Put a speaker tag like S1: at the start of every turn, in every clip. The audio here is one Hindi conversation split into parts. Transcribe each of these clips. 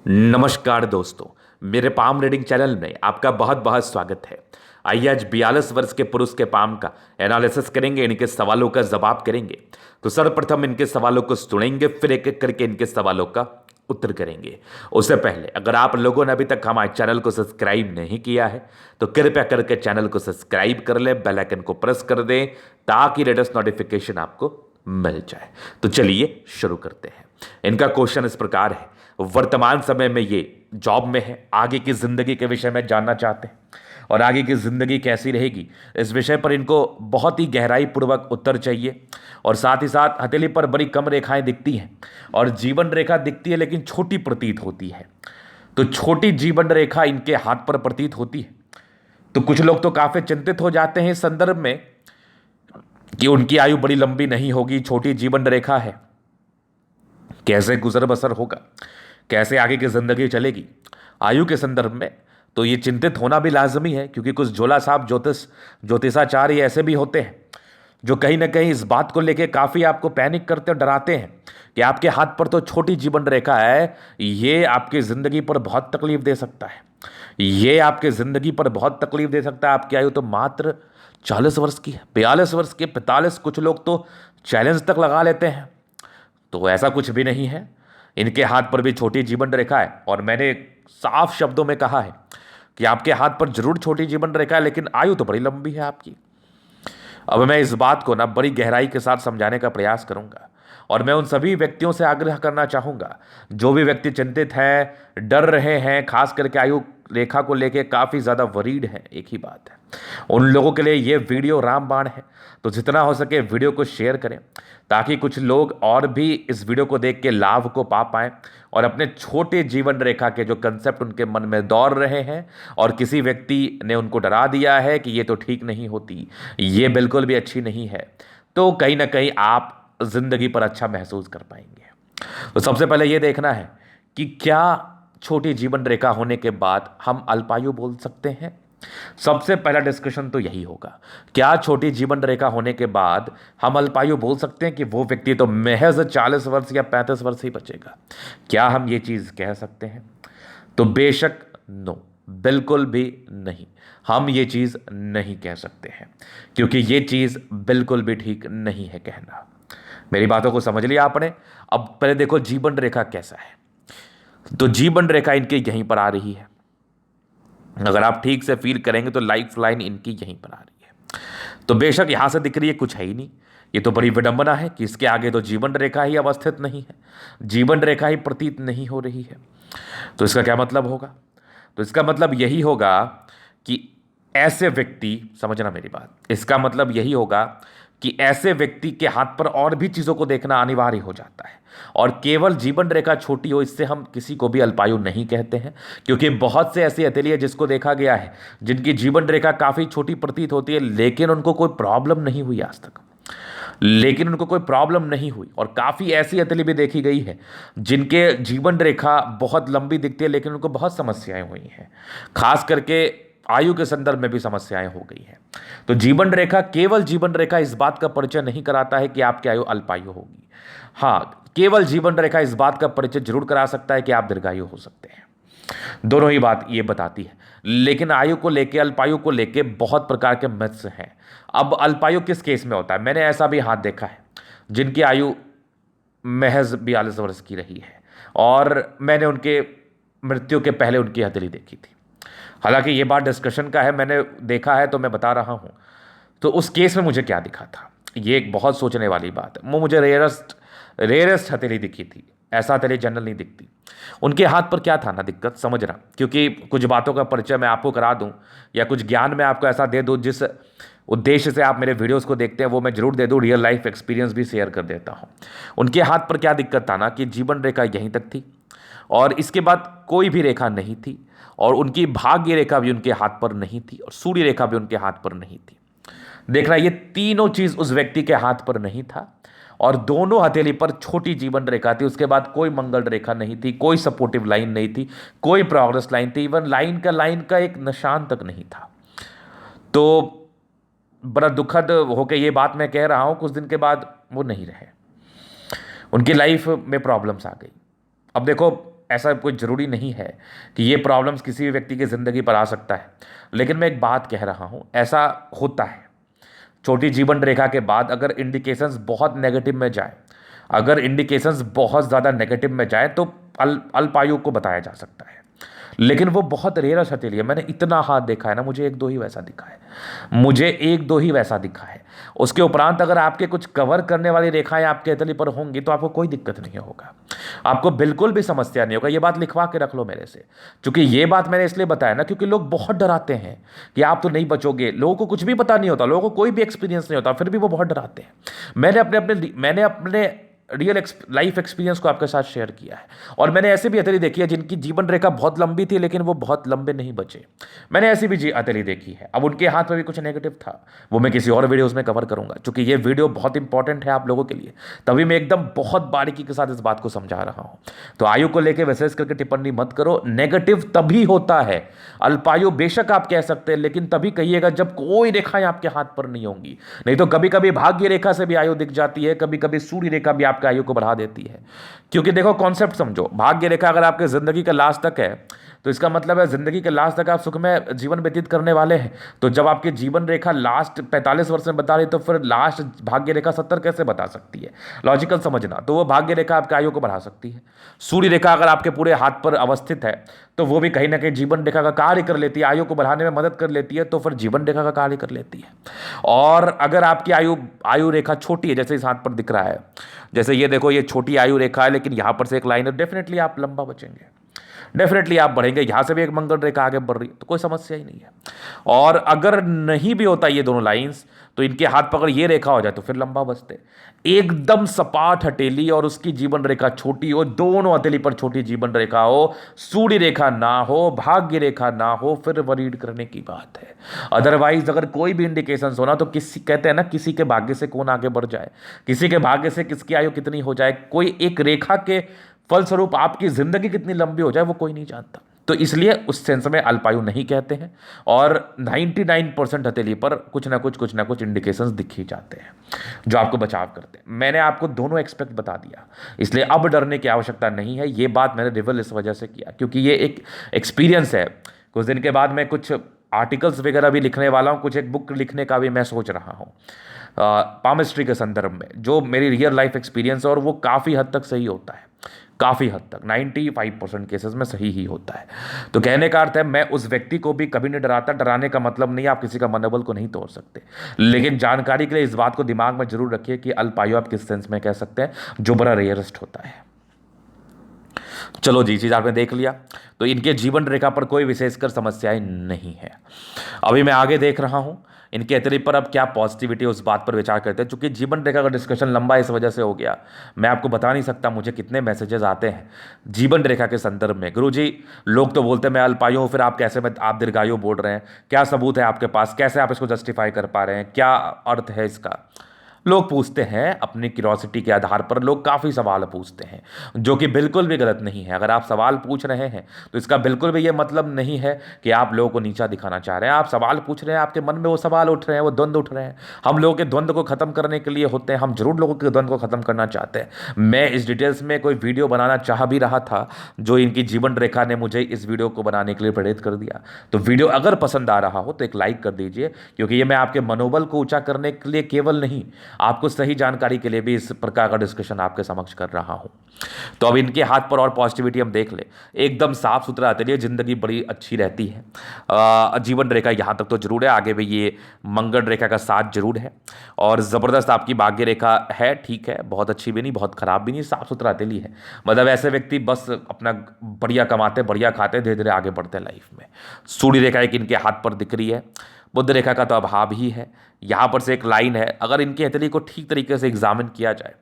S1: नमस्कार दोस्तों, मेरे पाम रीडिंग चैनल में आपका बहुत बहुत स्वागत है। आइए आज 42 वर्ष के पुरुष के पाम का एनालिसिस करेंगे, इनके सवालों का जवाब करेंगे। तो सर्वप्रथम इनके सवालों को सुनेंगे, फिर एक एक करके इनके सवालों का उत्तर करेंगे। उससे पहले अगर आप लोगों ने अभी तक हमारे चैनल को सब्सक्राइब नहीं किया है तो कृपया करके चैनल को सब्सक्राइब कर ले, बेल आइकन को प्रेस कर दें ताकि लेटेस्ट नोटिफिकेशन आपको मिल जाए। तो चलिए शुरू करते हैं। इनका क्वेश्चन इस प्रकार है, वर्तमान समय में ये जॉब में है, आगे की जिंदगी के विषय में जानना चाहते हैं और आगे की जिंदगी कैसी रहेगी इस विषय पर इनको बहुत ही गहराई पूर्वक उत्तर चाहिए। और साथ ही साथ हथेली पर बड़ी कम रेखाएं दिखती हैं और जीवन रेखा दिखती है लेकिन छोटी प्रतीत होती है। तो छोटी जीवन रेखा इनके हाथ पर प्रतीत होती है। तो कुछ लोग तो काफी चिंतित हो जाते हैं इस संदर्भ में कि उनकी आयु बड़ी लंबी नहीं होगी, छोटी जीवन रेखा है, कैसे गुजर बसर होगा, कैसे आगे की जिंदगी चलेगी। आयु के संदर्भ में तो ये चिंतित होना भी लाजमी है, क्योंकि कुछ झोला साहब ज्योतिषाचार्य ऐसे भी होते हैं जो कहीं ना कहीं इस बात को लेकर काफी आपको पैनिक करते और डराते हैं कि आपके हाथ पर तो छोटी जीवन रेखा है, ये आपकी जिंदगी पर बहुत तकलीफ दे सकता है, ये आपकी जिंदगी पर बहुत तकलीफ दे सकता है। आपकी आयु तो मात्र 40 वर्ष की है, 42 वर्ष के 45, कुछ लोग तो चैलेंज तक लगा लेते हैं। तो ऐसा कुछ भी नहीं है, इनके हाथ पर भी छोटी जीवन रेखा है और मैंने साफ शब्दों में कहा है कि आपके हाथ पर जरूर छोटी जीवन रेखा है लेकिन आयु तो बड़ी लंबी है आपकी। अब मैं इस बात को ना बड़ी गहराई के साथ समझाने का प्रयास करूंगा और मैं उन सभी व्यक्तियों से आग्रह करना चाहूंगा जो भी व्यक्ति चिंतित हैं, डर रहे हैं, खास करके आयु रेखा को लेकर काफ़ी ज़्यादा वरीड हैं। एक ही बात है, उन लोगों के लिए ये वीडियो रामबाण है। तो जितना हो सके वीडियो को शेयर करें ताकि कुछ लोग और भी इस वीडियो को देख के लाभ को पा पाएं और अपने छोटे जीवन रेखा के जो कंसेप्ट उनके मन में दौड़ रहे हैं और किसी व्यक्ति ने उनको डरा दिया है कि ये तो ठीक नहीं होती, ये बिल्कुल भी अच्छी नहीं है, तो कहीं ना कहीं आप जिंदगी पर अच्छा महसूस कर पाएंगे। तो सबसे पहले ये देखना है कि क्या छोटी जीवन रेखा होने के बाद हम अल्पायु बोल सकते हैं। सबसे पहला डिस्कशन तो यही होगा, क्या छोटी जीवन रेखा होने के बाद हम अल्पायु बोल सकते हैं कि वो व्यक्ति तो महज 40 वर्ष या 35 वर्ष ही बचेगा। क्या हम ये चीज कह सकते हैं? तो बेशक नो, बिल्कुल भी नहीं, हम ये चीज नहीं कह सकते हैं, क्योंकि ये चीज बिल्कुल भी ठीक नहीं है कहना। मेरी बातों को समझ लिया आपने। अब पहले देखो जीवन रेखा कैसा है। तो जीवन रेखा इनके यहीं पर आ रही है, अगर आप ठीक से फील करेंगे तो लाइफ लाइन इनकी यहीं पर आ रही है। तो बेशक यहां से दिख रही है, कुछ है ही नहीं। ये तो बड़ी विडंबना है कि इसके आगे तो जीवन रेखा ही अवस्थित नहीं है, जीवन रेखा ही प्रतीत नहीं हो रही है। तो इसका क्या मतलब होगा? तो इसका मतलब यही होगा कि ऐसे व्यक्ति, समझना मेरी बात, इसका मतलब यही होगा कि ऐसे व्यक्ति के हाथ पर और भी चीजों को देखना अनिवार्य हो जाता है और केवल जीवन रेखा छोटी हो इससे हम किसी को भी अल्पायु नहीं कहते हैं। क्योंकि बहुत से ऐसी हथेली है जिसको देखा गया है जिनकी जीवन रेखा काफी छोटी प्रतीत होती है लेकिन उनको कोई प्रॉब्लम नहीं हुई आज तक, लेकिन उनको कोई प्रॉब्लम नहीं हुई। और काफी ऐसी हथेली भी देखी गई है जिनके जीवन रेखा बहुत लंबी दिखती है लेकिन उनको बहुत समस्याएं हुई हैं, खास करके आयु के संदर्भ में भी समस्याएं हो गई हैं। तो जीवन रेखा, केवल जीवन रेखा इस बात का परिचय नहीं कराता है कि आपकी आयु अल्पायु होगी। हाँ, केवल जीवन रेखा इस बात का परिचय जरूर करा सकता है कि आप दीर्घायु हो सकते हैं। दोनों ही बात ये बताती है। लेकिन आयु को लेके, अल्पायु को लेके बहुत प्रकार के मिथ्स हैं। अब अल्पायु किस केस में होता है? मैंने ऐसा भी हाथ देखा है जिनकी आयु महज 42 वर्ष की रही है और मैंने उनके मृत्यु के पहले उनकी हथेली देखी थी। हालांकि ये बात डिस्कशन का है, मैंने देखा है तो मैं बता रहा हूं। तो उस केस में मुझे क्या दिखा था, ये एक बहुत सोचने वाली बात है। वो मुझे रेयरेस्ट हथेली दिखी थी, ऐसा हथेली जनरल नहीं दिखती। उनके हाथ पर क्या था ना दिक्कत, समझना, क्योंकि कुछ बातों का परिचय मैं आपको करा दूं या कुछ ज्ञान मैं आपको ऐसा दे दूं जिस उद्देश्य से आप मेरे वीडियोस को देखते हैं वो मैं जरूर दे दूं, रियल लाइफ एक्सपीरियंस भी शेयर कर देता हूं। उनके हाथ पर क्या दिक्कत था ना कि जीवन रेखा यहीं तक थी और इसके बाद कोई भी रेखा नहीं थी और उनकी भाग्य रेखा भी उनके हाथ पर नहीं थी और सूर्य रेखा भी उनके हाथ पर नहीं थी। देखना, ये तीनों चीज उस व्यक्ति के हाथ पर नहीं था और दोनों हथेली पर छोटी जीवन रेखा थी। उसके बाद कोई मंगल रेखा नहीं थी, कोई सपोर्टिव लाइन नहीं थी, कोई प्रोग्रेस लाइन थी, इवन लाइन का एक निशान तक नहीं था। तो बड़ा दुखद होकर ये बात मैं कह रहा हूं, कुछ दिन के बाद वो नहीं रहे, उनकी लाइफ में प्रॉब्लम्स आ गई। अब देखो, ऐसा कोई ज़रूरी नहीं है कि ये प्रॉब्लम्स किसी भी व्यक्ति की ज़िंदगी पर आ सकता है, लेकिन मैं एक बात कह रहा हूँ, ऐसा होता है। छोटी जीवन रेखा के बाद अगर इंडिकेशंस बहुत नेगेटिव में जाए, अगर इंडिकेशंस बहुत ज़्यादा नेगेटिव में जाए तो अल्पायु को बताया जा सकता है, लेकिन वो बहुत रेयर हथेली है। मैंने इतना हाथ देखा है ना, मुझे एक दो ही वैसा दिखा है, मुझे एक दो ही वैसा दिखा है। उसके उपरांत अगर आपके कुछ कवर करने वाली रेखाएं आपके हथेली पर होंगी तो आपको कोई दिक्कत नहीं होगा, आपको बिल्कुल भी समस्या नहीं होगा। ये बात लिखवा के रख लो मेरे से, क्योंकि ये बात मैंने इसलिए बताया ना क्योंकि लोग बहुत डराते हैं कि आप तो नहीं बचोगे। लोगों को कुछ भी पता नहीं होता, लोगों को कोई भी एक्सपीरियंस नहीं होता, फिर भी वो बहुत डराते हैं। मैंने अपने रियल लाइफ एक्सपीरियंस को आपके साथ शेयर किया है, और मैंने ऐसे भी हथेली देखी है जिनकी जीवन रेखा बहुत लंबी थी लेकिन वो बहुत लंबे नहीं बचे। मैंने ऐसी भी हथेली देखी है। अब उनके हाथ में भी कुछ नेगेटिव था, वो मैं किसी और वीडियोस में कवर करूंगा, क्योंकि ये वीडियो बहुत इंपॉर्टेंट है आप लोगों के लिए, तभी मैं एकदम बहुत बारीकी के साथ इस बात को समझा रहा हूं। तो आयु को लेकर विशेष करके टिप्पणी मत करो। नेगेटिव तभी होता है, अल्पायु बेशक आप कह सकते हैं, लेकिन तभी कहिएगा जब कोई रेखाएं आपके हाथ पर नहीं होंगी। नहीं तो कभी कभी भाग्य रेखा से भी आयु दिख जाती है, कभी कभी सूर्य रेखा भी आपका आयु को बढ़ा देती है। क्योंकि देखो कॉन्सेप्ट समझो, भाग्य रेखा अगर आपके जिंदगी का लास्ट तक है तो इसका मतलब है जिंदगी के लास्ट तक आप सुखमय जीवन व्यतीत करने वाले हैं। तो जब आपकी जीवन रेखा लास्ट 45 वर्ष में बता रही तो फिर लास्ट भाग्य रेखा 70 कैसे बता सकती है? लॉजिकल समझना। तो वो भाग्य रेखा आपके आयु को बढ़ा सकती है। सूर्य रेखा अगर आपके पूरे हाथ पर अवस्थित है तो वो भी कहीं ना कहीं जीवन रेखा का कार्य कर लेती है, आयु को बढ़ाने में मदद कर लेती है, तो फिर जीवन रेखा का कार्य कर लेती है। और अगर आपकी आयु रेखा छोटी है, जैसे इस हाथ पर दिख रहा है, जैसे ये देखो, ये छोटी आयु रेखा है लेकिन यहां पर से एक लाइन है, डेफिनेटली आप लंबा बचेंगे, डेफिनेटली आप बढ़ेंगे। यहां से भी एक मंगल रेखा आगे बढ़ रही है तो कोई समस्या ही नहीं है। और अगर नहीं भी होता ये दोनों लाइंस तो इनके हाथ पकड़ ये रेखा हो जाए तो फिर लंबा बचते। एकदम सपाट हथेली और उसकी जीवन रेखा छोटी हो, दोनों हथेली पर छोटी जीवन रेखा हो, सूर्य रेखा ना हो, भाग्य रेखा ना हो, फिर वरीड करने की बात है। अदरवाइज अगर कोई भी इंडिकेशन होना तो किसी, कहते हैं ना, किसी के भाग्य से कौन आगे बढ़ जाए, किसी के भाग्य से किसकी आयु कितनी हो जाए, कोई एक रेखा के फलस्वरूप आपकी जिंदगी कितनी लंबी हो जाए वो कोई नहीं जानता। तो इसलिए उस सेंस में अल्पायु नहीं कहते हैं। और 99% हथेली पर कुछ ना कुछ इंडिकेशंस दिख ही जाते हैं जो आपको बचाव करते हैं। मैंने आपको दोनों एक्सपेक्ट बता दिया, इसलिए अब डरने की आवश्यकता नहीं है। ये बात मैंने रिवील इस वजह से किया क्योंकि ये एक एक्सपीरियंस है। कुछ दिन के बाद मैं कुछ आर्टिकल्स वगैरह भी लिखने वाला हूँ, कुछ एक बुक लिखने का भी मैं सोच रहा हूँ पामिस्ट्री के संदर्भ में, जो मेरी रियल लाइफ एक्सपीरियंस है, और वो काफ़ी हद तक सही होता है, काफ़ी हद तक 95% केसेस में सही ही होता है। तो कहने का अर्थ है मैं उस व्यक्ति को भी कभी नहीं डराता। डराने का मतलब नहीं, आप किसी का मनोबल को नहीं तोड़ सकते, लेकिन जानकारी के लिए इस बात को दिमाग में जरूर रखिए कि अल्पायु आप किस सेंस में कह सकते हैं, जो बड़ा रेयरेस्ट होता है। चलो जी, चीज आपने देख लिया। तो इनके जीवन रेखा पर कोई विशेषकर समस्याएं नहीं है। अभी मैं आगे देख रहा हूं इनके हथेली पर अब क्या पॉजिटिविटी है, उस बात पर विचार करते हैं। चूंकि जीवन रेखा का डिस्कशन लंबा इस वजह से हो गया, मैं आपको बता नहीं सकता मुझे कितने मैसेजेस आते हैं जीवन रेखा के संदर्भ में। गुरुजी, लोग तो बोलते हैं मैं अल्पायु हूं, फिर आप कैसे में आप दीर्घायु बोल रहे हैं, क्या सबूत है आपके पास, कैसे आप इसको जस्टिफाई कर पा रहे हैं, क्या अर्थ है इसका? लोग पूछते हैं अपनी क्यूरियोसिटी के आधार पर, लोग काफ़ी सवाल पूछते हैं, जो कि बिल्कुल भी गलत नहीं है। अगर आप सवाल पूछ रहे हैं तो इसका बिल्कुल भी ये मतलब नहीं है कि आप लोगों को नीचा दिखाना चाह रहे हैं। आप सवाल पूछ रहे हैं, आपके मन में वो सवाल उठ रहे हैं, वो द्वंद्व उठ रहे हैं, हम लोगों के द्वंद्व को खत्म करने के लिए होते हैं। हम जरूर लोगों के द्वंद्व को खत्म करना चाहते हैं। मैं इस डिटेल्स में कोई वीडियो बनाना चाह भी रहा था, जो इनकी जीवन रेखा ने मुझे इस वीडियो को बनाने के लिए प्रेरित कर दिया। तो वीडियो अगर पसंद आ रहा हो तो एक लाइक कर दीजिए, क्योंकि ये मैं आपके मनोबल को ऊंचा करने के लिए केवल नहीं, आपको सही जानकारी के लिए भी इस प्रकार का डिस्कशन आपके समक्ष कर रहा हूं। तो अब इनके हाथ पर और पॉजिटिविटी हम देख ले, एकदम साफ सुथरा आते लिए जिंदगी बड़ी अच्छी रहती है। जीवन रेखा यहां तक तो जरूर है, आगे भी ये मंगल रेखा का साथ जरूर है, और जबरदस्त आपकी भाग्य रेखा है। ठीक है, बहुत अच्छी भी नहीं, बहुत खराब भी नहीं, साफ सुथरा आतेली है। मतलब ऐसे व्यक्ति बस अपना बढ़िया कमाते, बढ़िया खाते, धीरे धीरे आगे बढ़ते लाइफ में। सूर्य रेखा एक इनके हाथ पर दिख रही है, बुध रेखा का तो अभाव ही है। यहां पर से एक लाइन है, अगर इनकी हथेली को ठीक तरीके से एग्जामिन किया जाए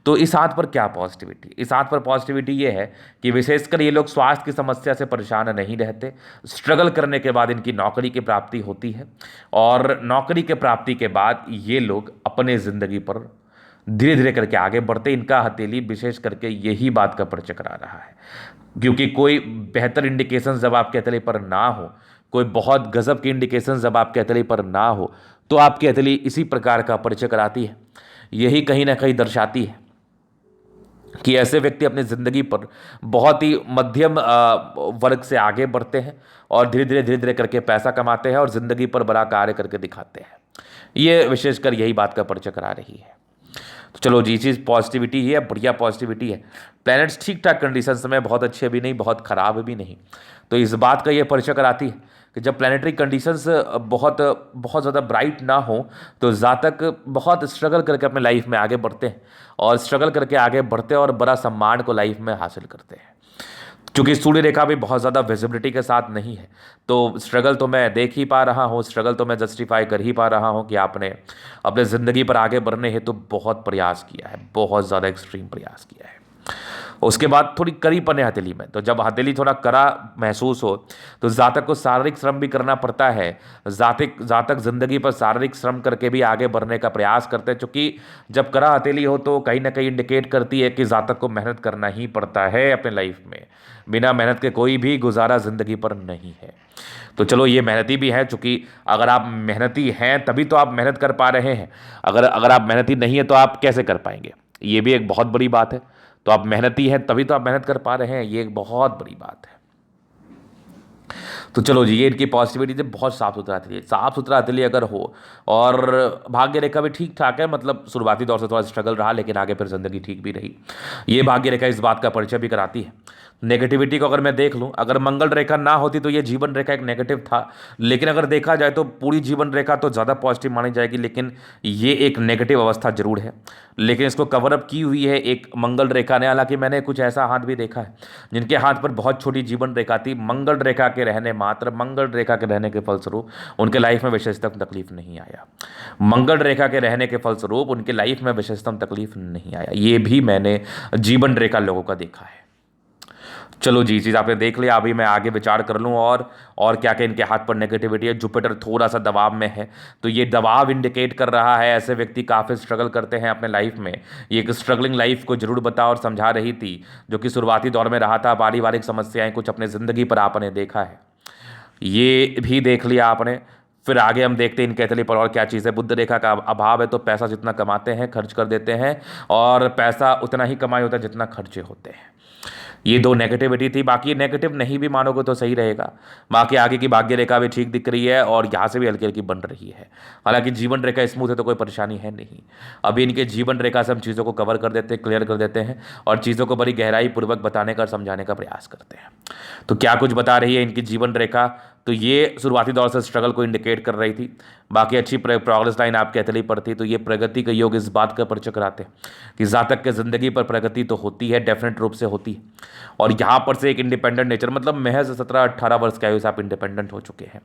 S1: तो इस हाथ पर क्या पॉजिटिविटी, इस हाथ पर पॉजिटिविटी ये है कि विशेषकर ये लोग स्वास्थ्य की समस्या से परेशान नहीं रहते। स्ट्रगल करने के बाद इनकी नौकरी की प्राप्ति होती है, और नौकरी के प्राप्ति के बाद ये लोग अपने ज़िंदगी पर धीरे धीरे करके आगे बढ़ते। इनका हथेली विशेष करके यही बात का परिचय करा रहा है, क्योंकि कोई बेहतर इंडिकेशन जब आपके हथेली पर ना हो, कोई बहुत गजब की इंडिकेशन जब आपके हथेली पर ना हो, तो आपकी हथेली इसी प्रकार का परिचय कराती है। यही कहीं ना कहीं दर्शाती है कि ऐसे व्यक्ति अपनी ज़िंदगी पर बहुत ही मध्यम वर्ग से आगे बढ़ते हैं और धीरे धीरे करके पैसा कमाते हैं और ज़िंदगी पर बड़ा कार्य करके दिखाते हैं। ये विशेषकर यही बात का परिचय करा रही है। तो चलो जी, चीज़ पॉजिटिविटी ही है, बढ़िया पॉजिटिविटी है। प्लैनेट्स ठीक ठाक कंडीशंस में, बहुत अच्छे भी नहीं, बहुत ख़राब भी नहीं। तो इस बात का ये परिचय कराती है कि जब प्लैनेटरी कंडीशंस बहुत बहुत ज़्यादा ब्राइट ना हो तो जातक बहुत स्ट्रगल करके अपने लाइफ में आगे बढ़ते हैं और स्ट्रगल करके आगे बढ़ते हैं और बड़ा सम्मान को लाइफ में हासिल करते हैं। क्योंकि सूर्य रेखा भी बहुत ज़्यादा विजिबिलिटी के साथ नहीं है, तो स्ट्रगल तो मैं देख ही पा रहा हूँ, स्ट्रगल तो मैं जस्टिफाई कर ही पा रहा हूँ कि आपने अपने ज़िंदगी पर आगे बढ़ने हेतु तो बहुत प्रयास किया है, बहुत ज़्यादा एक्सट्रीम प्रयास किया है। उसके बाद थोड़ी कड़ी पने हथेली में, तो जब हथेली थोड़ा कड़ा महसूस हो तो जातक को शारीरिक श्रम भी करना पड़ता है। जातक जिंदगी पर शारीरिक श्रम करके भी आगे बढ़ने का प्रयास करते हैं, क्योंकि जब कड़ा हथेली हो तो कहीं ना कहीं इंडिकेट करती है कि जातक को मेहनत करना ही पड़ता है अपने लाइफ में। बिना मेहनत के कोई भी गुजारा जिंदगी पर नहीं है। तो चलो, ये मेहनती भी है, चूंकि अगर आप मेहनती हैं तभी तो आप मेहनत कर पा रहे हैं। अगर अगर आप मेहनती नहीं है तो आप कैसे कर पाएंगे? ये भी एक बहुत बड़ी बात है। तो आप मेहनती हैं तभी तो आप मेहनत कर पा रहे हैं, ये एक बहुत बड़ी बात है। तो चलो जी, ये इनकी पॉजिटिविटी से बहुत साफ सुथरा हथेली, साफ सुथरा हथेली अगर हो और भाग्य रेखा भी ठीक ठाक है, मतलब शुरुआती दौर से थोड़ा स्ट्रगल रहा लेकिन आगे फिर जिंदगी ठीक भी रही, ये भाग्य रेखा इस बात का परिचय भी कराती है। नेगेटिविटी को अगर मैं देख लूं, अगर मंगल रेखा ना होती तो ये जीवन रेखा एक नेगेटिव था, लेकिन अगर देखा जाए तो पूरी जीवन रेखा तो ज़्यादा पॉजिटिव मानी जाएगी, लेकिन ये एक नेगेटिव अवस्था जरूर है। लेकिन इसको कवर अप की हुई है एक मंगल रेखा ने। हालांकि मैंने कुछ ऐसा हाथ भी देखा है जिनके हाथ पर बहुत छोटी जीवन रेखा थी, मंगल रेखा के रहने मात्र, मंगल रेखा के रहने के फलस्वरूप उनके लाइफ में विशेषतम तकलीफ नहीं आया। मंगल रेखा के रहने के फलस्वरूप उनके लाइफ में विशेषतम तकलीफ नहीं आया। ये भी मैंने जीवन रेखा लोगों का देखा है। चलो जी, चीज़ आपने देख लिया। अभी मैं आगे विचार कर लूँ और क्या क्या इनके हाथ पर नेगेटिविटी है। जुपिटर थोड़ा सा दबाव में है, तो ये दबाव इंडिकेट कर रहा है ऐसे व्यक्ति काफ़ी स्ट्रगल करते हैं अपने लाइफ में। ये एक स्ट्रगलिंग लाइफ को जरूर बता और समझा रही थी, जो कि शुरुआती दौर में रहा था। पारिवारिक समस्याएं कुछ अपने ज़िंदगी पर आपने देखा है, ये भी देख लिया आपने। फिर आगे हम देखते हैं इनके हथेली पर और क्या चीज़ है। बुध रेखा का अभाव है, तो पैसा जितना कमाते हैं खर्च कर देते हैं और पैसा उतना ही कमाई होता है जितना खर्चे होते हैं। ये दो नेगेटिविटी थी। बाकी नेगेटिव नहीं भी मानोगे तो सही रहेगा। बाकी आगे की भाग्य रेखा भी ठीक दिख रही है और यहाँ से भी हल्की हल्की बन रही है। हालांकि जीवन रेखा स्मूथ है तो कोई परेशानी है नहीं। अभी इनके जीवन रेखा से हम चीज़ों को कवर कर देते हैं, क्लियर कर देते हैं और चीज़ों को बड़ी गहराई पूर्वक बताने का और समझाने का प्रयास करते हैं। तो क्या कुछ बता रही है इनकी जीवन रेखा? तो ये शुरुआती दौर से स्ट्रगल को इंडिकेट कर रही थी। बाकी अच्छी प्रोग्रेस लाइन आपके हथेली पर थी, तो ये प्रगति का योग इस बात का परिचय कराते हैं कि जातक के ज़िंदगी पर प्रगति तो होती है, डेफिनेट रूप से होती है। और यहाँ पर से एक इंडिपेंडेंट नेचर, मतलब महज 17-18 वर्ष की आयु से आप इंडिपेंडेंट हो चुके हैं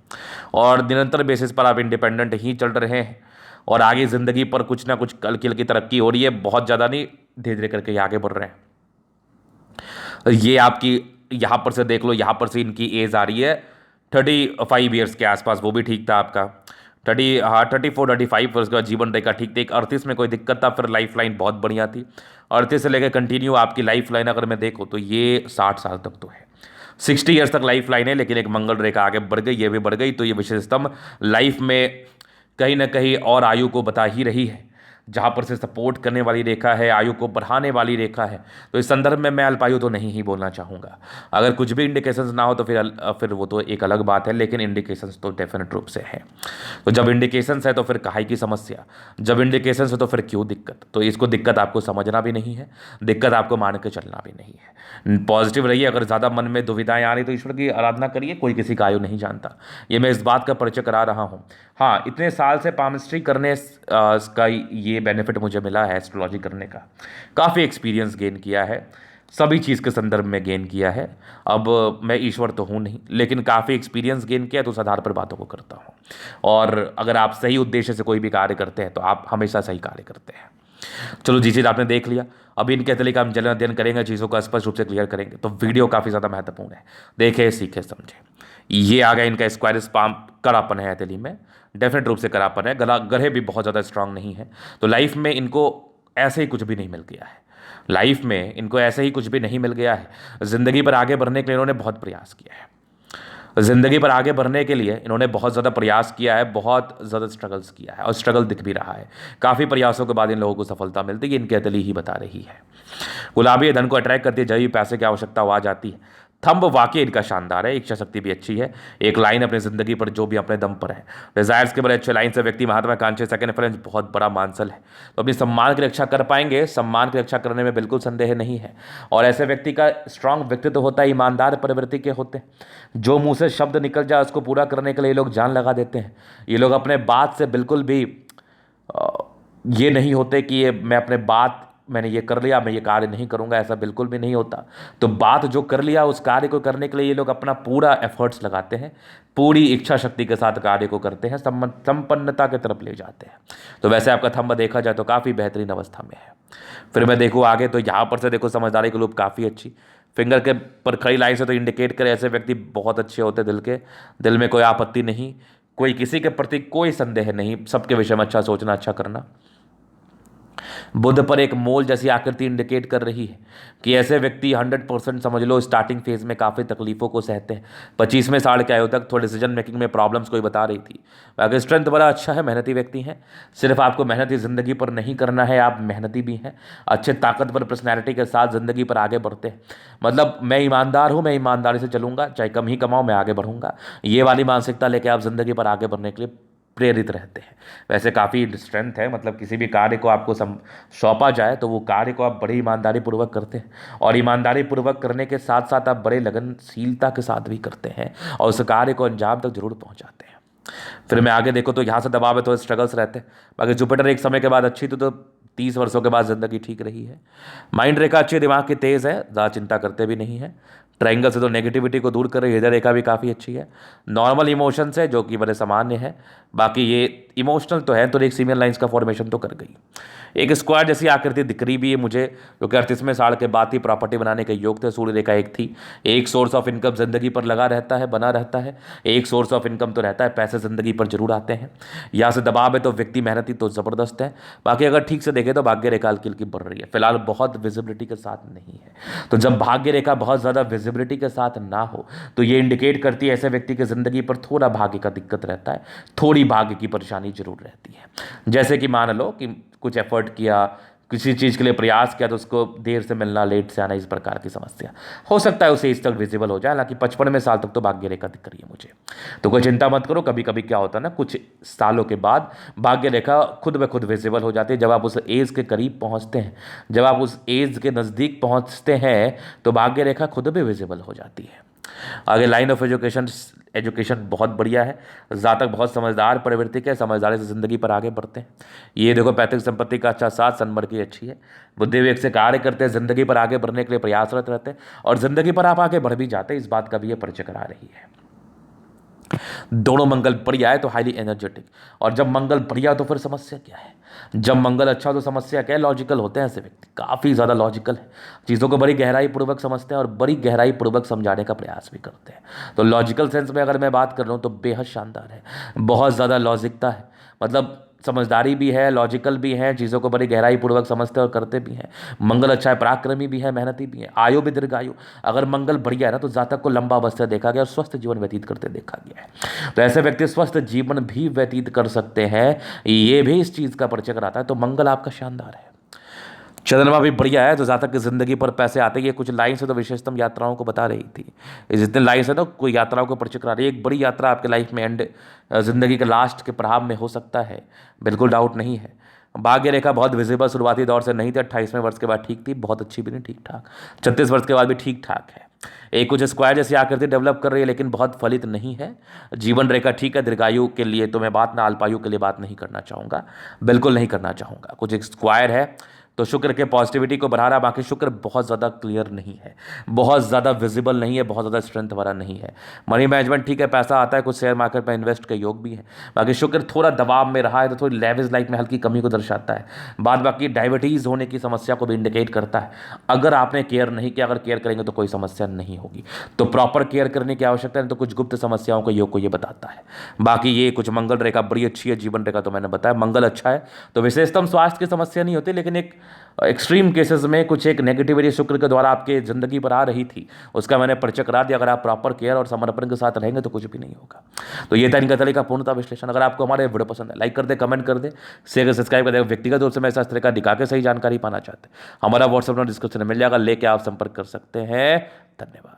S1: और निरंतर बेसिस पर आप इंडिपेंडेंट ही चल रहे हैं और आगे ज़िंदगी पर कुछ ना कुछ हल्की हल्की तरक्की हो रही है। बहुत ज़्यादा नहीं, धीरे धीरे करके ये आगे बढ़ रहे हैं। ये आपकी यहाँ पर से देख लो, यहाँ पर से इनकी एज आ रही है 35 ईयर्स के आसपास, वो भी ठीक था आपका। 34-35 वर्ष का जीवन रेखा ठीक थी। 38 में कोई दिक्कत था, फिर लाइफ लाइन बहुत बढ़िया थी। 38 से लेकर कंटिन्यू आपकी लाइफ लाइन अगर मैं देखूँ तो ये 60 साल तक तो है, 60 ईयर्स तक लाइफ लाइन है। लेकिन एक मंगल रेखा आगे बढ़ गई, ये भी बढ़ गई, तो ये विशेषतम लाइफ में कहीं ना कहीं और आयु को बता ही रही है। जहाँ पर से सपोर्ट करने वाली रेखा है, आयु को बढ़ाने वाली रेखा है। तो इस संदर्भ में मैं अल्पायु तो नहीं ही बोलना चाहूँगा। अगर कुछ भी इंडिकेशंस ना हो तो फिर वो तो एक अलग बात है, लेकिन इंडिकेशंस तो डेफिनेट रूप से है। तो जब इंडिकेशंस है तो फिर काहे की समस्या, जब इंडिकेशंस है तो फिर क्यों दिक्कत? तो इसको दिक्कत आपको समझना भी नहीं है, दिक्कत आपको मान के चलना भी नहीं है। पॉजिटिव रहिए। अगर ज़्यादा मन में दुविधाएं आ रही तो ईश्वर की आराधना करिए, कोई किसी का आयु नहीं जानता। ये मैं इस बात का परिचय करा रहा हूँ। हाँ, इतने साल से पामिस्ट्री करने का ये बेनिफिट मुझे मिला है, एस्ट्रोलॉजी करने का। काफ़ी एक्सपीरियंस गेन किया है, सभी चीज़ के संदर्भ में गेन किया है। अब मैं ईश्वर तो हूँ नहीं, लेकिन काफ़ी एक्सपीरियंस गेन किया तो उस आधार पर बातों को करता हूँ। और अगर आप सही उद्देश्य से कोई भी कार्य करते हैं तो आप हमेशा सही कार्य करते हैं। चलो जी, चीज़ आपने देख लिया। अभी इनके हथेली का हम जलन अध्ययन करेंगे, चीज़ों का स्पष्ट रूप से क्लियर करेंगे। तो वीडियो काफ़ी ज़्यादा महत्वपूर्ण है, देखे सीखे समझे। ये आ गया इनका स्क्वायर स्पाम, करापन है हथेली में, डेफिनेट रूप से करापन है। गला गढ़े भी बहुत ज़्यादा स्ट्रांग नहीं है। तो लाइफ में इनको ऐसे ही कुछ भी नहीं मिल गया है, लाइफ में इनको ऐसे ही कुछ भी नहीं मिल गया है। ज़िंदगी पर आगे बढ़ने के लिए इन्होंने बहुत प्रयास किया है। ज़िंदगी पर आगे बढ़ने के लिए इन्होंने बहुत ज़्यादा प्रयास किया है, बहुत ज़्यादा स्ट्रगल्स किया है और स्ट्रगल दिख भी रहा है। काफ़ी प्रयासों के बाद इन लोगों को सफलता मिलती है, इनकी अतली ही बता रही है। गुलाबी धन को अट्रैक्ट करती है, जब भी पैसे की आवश्यकता हो आ जाती है। थंब वाकई इनका शानदार है, इच्छा शक्ति भी अच्छी है। एक लाइन अपनी जिंदगी पर जो भी अपने दम पर है। डिजायर्स के बड़े अच्छे लाइन से व्यक्ति महत्वाकांक्षी, सेकंड प्रेफरेंस बहुत बड़ा मानसल है, तो अपनी सम्मान की रक्षा कर पाएंगे। सम्मान की रक्षा करने में बिल्कुल संदेह नहीं है। और ऐसे व्यक्ति का स्ट्रांग व्यक्तित्व होता है, ईमानदार प्रवृत्ति के होते हैं। जो मुंह से शब्द निकल जाए उसको पूरा करने के लिए ये लोग जान लगा देते हैं। ये लोग अपने बात से बिल्कुल भी ये नहीं होते कि ये मैं अपने बात मैंने ये कर लिया, मैं ये कार्य नहीं करूंगा, ऐसा बिल्कुल भी नहीं होता। तो बात जो कर लिया उस कार्य को करने के लिए ये लोग अपना पूरा एफर्ट्स लगाते हैं, पूरी इच्छा शक्ति के साथ कार्य को करते हैं, संपन्नता की तरफ ले जाते हैं। तो वैसे आपका थंब देखा जाए तो काफ़ी बेहतरीन अवस्था में है। फिर मैं देखूँ आगे तो यहाँ पर से देखो समझदारी की लूप काफ़ी अच्छी, फिंगर के पर खड़ी लाइन से तो इंडिकेट करे ऐसे व्यक्ति बहुत अच्छे होते दिल के, दिल में कोई आपत्ति नहीं, कोई किसी के प्रति कोई संदेह नहीं, सबके विषय में अच्छा सोचना, अच्छा करना। बुध पर एक मोल जैसी आकृति इंडिकेट कर रही है कि ऐसे व्यक्ति 100% समझ लो स्टार्टिंग फेज में काफ़ी तकलीफों को सहते हैं। 25वें साल के आयु तक थोड़े डिसीजन मेकिंग में प्रॉब्लम्स कोई बता रही थी। बाकी स्ट्रेंथ बड़ा अच्छा है, मेहनती व्यक्ति हैं। सिर्फ आपको मेहनती ज़िंदगी पर नहीं करना है, आप मेहनती भी हैं, अच्छे ताकतवर पर्सनैलिटी के साथ ज़िंदगी पर आगे बढ़ते हैं। मतलब मैं ईमानदार हूँ, मैं ईमानदारी से चलूँगा, चाहे कम ही कमाऊँ, मैं आगे बढ़ूँगा, ये वाली मानसिकता लेके आप ज़िंदगी पर आगे बढ़ने के लिए प्रेरित रहते हैं। वैसे काफ़ी स्ट्रेंथ है, मतलब किसी भी कार्य को आपको सौंपा जाए तो वो कार्य को आप बड़ी ईमानदारी पूर्वक करते हैं, और ईमानदारी पूर्वक करने के साथ साथ आप बड़े लगनशीलता के साथ भी करते हैं और उस कार्य को अंजाम तक जरूर पहुंचाते हैं। फिर मैं आगे देखो तो यहाँ से दबाव है तो स्ट्रगल्स रहते हैं। बाकी जुपिटर एक समय के बाद अच्छी तो 30 वर्षों के बाद ज़िंदगी ठीक रही है। माइंड रेखा अच्छी, दिमाग की तेज़ है, ज़्यादा चिंता करते भी नहीं है। ट्रायंगल से तो नेगेटिविटी को दूर कर रही है, हृदय रेखा भी काफ़ी अच्छी है। नॉर्मल इमोशंस है जो कि बड़े सामान्य है। बाकी ये इमोशनल तो है, तो एक सीमियर लाइंस का फॉर्मेशन तो कर गई। एक स्क्वायर जैसी आकृति दिख रही भी है मुझे, जो कि 38वें साल के बाद ही प्रॉपर्टी बनाने के योग थे। सूर्य रेखा एक थी। एक सोर्स ऑफ इनकम जिंदगी पर लगा रहता है, बना रहता है। एक सोर्स ऑफ इनकम तो रहता है, पैसे जिंदगी पर जरूर आते हैं। यहाँ से दबाव है तो व्यक्ति मेहनती तो ज़बरदस्त है। बाकी अगर ठीक से देखें तो भाग्य रेखा हल्की हल्की बढ़ रही है, फिलहाल बहुत विजिबिलिटी के साथ नहीं है। तो जब भाग्य रेखा बहुत ज़्यादा विजिबिलिटी के साथ ना हो तो ये इंडिकेट करती है ऐसे व्यक्ति की ज़िंदगी पर थोड़ा भाग्य का दिक्कत रहता है, थोड़ी भाग्य की परेशानी जरूर रहती है। जैसे कि मान लो कि कुछ एफर्ट किया, किसी चीज़ के लिए प्रयास किया तो उसको देर से मिलना, लेट से आना, इस प्रकार की समस्या हो सकता है उसे इस तक विजिबल हो जाए। हालांकि 55वें साल तक तो भाग्य रेखा दिख रही है मुझे, तो कोई चिंता मत करो। कभी कभी क्या होता है ना, कुछ सालों के बाद भाग्य रेखा खुद ब खुद विजिबल हो जाती है। जब आप उस एज के करीब पहुंचते हैं, जब आप उस एज के नज़दीक पहुंचते हैं तो भाग्य रेखा खुद भी विजिबल हो जाती है। आगे लाइन ऑफ एजुकेशन बहुत बढ़िया है। जातक बहुत समझदार प्रवृत्ति के, समझदारी से ज़िंदगी पर आगे बढ़ते हैं। ये देखो पैतृक संपत्ति का अच्छा साथ, सनबर की अच्छी है। बुद्धि विवेक से कार्य करते हैं, ज़िंदगी पर आगे बढ़ने के लिए प्रयासरत रहते हैं और ज़िंदगी पर आप आगे बढ़ भी जाते हैं, इस बात का भी ये परिचय करा रही है। दोनों मंगल बढ़िया है तो हाईली एनर्जेटिक, और जब मंगल बढ़िया तो फिर समस्या क्या है। जब मंगल अच्छा तो समस्या क्या है, लॉजिकल होते हैं ऐसे व्यक्ति, काफ़ी ज़्यादा लॉजिकल है, चीज़ों को बड़ी गहराई पूर्वक समझते हैं और बड़ी गहराई पूर्वक समझाने का प्रयास भी करते हैं। तो लॉजिकल सेंस में अगर मैं बात कर रहा हूँ तो बेहद शानदार है, बहुत ज़्यादा लॉजिकता है, मतलब समझदारी भी है, लॉजिकल भी है, चीज़ों को बड़ी गहराई पूर्वक समझते और करते भी हैं। मंगल अच्छा है, पराक्रमी भी है, मेहनती भी है, आयु भी दीर्घायु। अगर मंगल बढ़िया है ना तो जातक को लंबा अवस्था देखा गया और स्वस्थ जीवन व्यतीत करते देखा गया है। तो ऐसे व्यक्ति स्वस्थ जीवन भी व्यतीत कर सकते हैं, ये भी इस चीज़ का परिचय कराता है। तो मंगल आपका शानदार है, चंद्रमा भी बढ़िया है, तो जातक की जिंदगी पर पैसे आते हैं। ये कुछ लाइन से तो विशेषतम यात्राओं को बता रही थी, जितने लाइन है ना कोई यात्राओं को परिचय करा रही है। एक बड़ी यात्रा आपके लाइफ में एंड जिंदगी के लास्ट के पड़ाव में हो सकता है, बिल्कुल डाउट नहीं है। भाग्य रेखा बहुत विजिबल शुरुआती दौर से नहीं थी, 28वें वर्ष के बाद ठीक थी, बहुत अच्छी भी नहीं, ठीक ठाक। 36 वर्ष के बाद भी ठीक ठाक है। एक कुछ स्क्वायर जैसी आकृति डेवलप कर रही है लेकिन बहुत फलित नहीं है। जीवन रेखा ठीक है, दीर्घायु के लिए तो मैं बात ना, अल्पायु के लिए बात नहीं करना चाहूँगा, बिल्कुल नहीं करना चाहूँगा। कुछ एक स्क्वायर है तो शुक्र के पॉजिटिविटी को बढ़ा रहा, बाकी शुक्र बहुत ज़्यादा क्लियर नहीं है, बहुत ज़्यादा विजिबल नहीं है, बहुत ज़्यादा स्ट्रेंथ वाला नहीं है। मनी मैनेजमेंट ठीक है, पैसा आता है, कुछ शेयर मार्केट में इन्वेस्ट के योग भी है। बाकी शुक्र थोड़ा दबाव में रहा है तो थोड़ी लेविश लाइफ में हल्की कमी को दर्शाता है। बाद बाकी डायबिटीज़ होने की समस्या को भी इंडिकेट करता है। अगर आपने केयर नहीं किया, अगर केयर करेंगे तो कोई समस्या नहीं होगी, तो प्रॉपर केयर करने की आवश्यकता है। तो कुछ गुप्त समस्याओं को योग को ये बताता है। बाकी ये कुछ मंगल रेखा बड़ी अच्छी है, जीवन रेखा तो मैंने बताया। मंगल अच्छा है तो विशेषतम स्वास्थ्य की समस्या नहीं होती, लेकिन एक एक्सट्रीम केसेस में कुछ एक नेगेटिविटी शुक्र के द्वारा आपके ज़िंदगी पर आ रही थी, उसका मैंने परिचय करा दिया। अगर आप प्रॉपर केयर और समर्पण के साथ रहेंगे तो कुछ भी नहीं होगा। तो ये था इनका तरीका पूर्णता विश्लेषण। अगर आपको हमारे वीडियो पसंद है, लाइक कर दे, कमेंट कर दे, शेयर सब्सक्राइब कर दे। व्यक्तिगत रूप से मैं इस तरह दिखा के सही जानकारी पाना चाहते हैं, हमारा व्हाट्सएप नंबर डिस्क्रिप्शन में मिल जाएगा, लेके आप संपर्क कर सकते हैं। धन्यवाद।